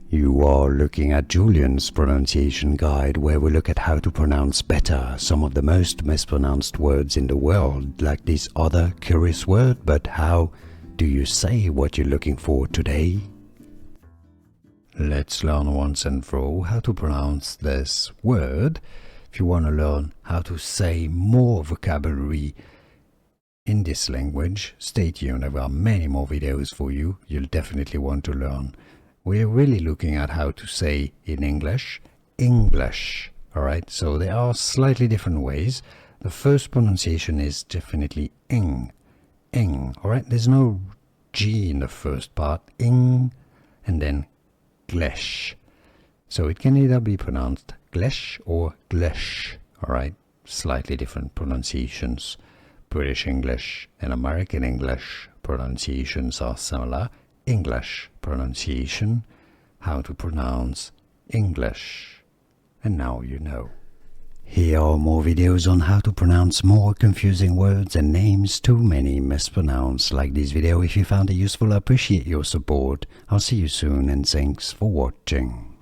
You are looking at Julian's pronunciation guide, where we look at how to pronounce better some of the most mispronounced words in the world, like this other curious word. But how do you say what you're looking for today? Let's learn once and for all how to pronounce this word. If you want to learn how to say more vocabulary in this language, stay tuned. There are many more videos for you. You'll definitely want to learn. We're really looking at how to say in English, English. Alright, so there are slightly different ways. The first pronunciation is definitely ing. Alright, there's no G in the first part. Ing, and then glesh. So it can either be pronounced glesh or glesh. Alright, slightly different pronunciations. British English and American English pronunciations are similar. English pronunciation, how to pronounce English. And now you know. Here are more videos on how to pronounce more confusing words and names too many mispronounced. Like this video if you found it useful. I appreciate your support. I'll see you soon and thanks for watching.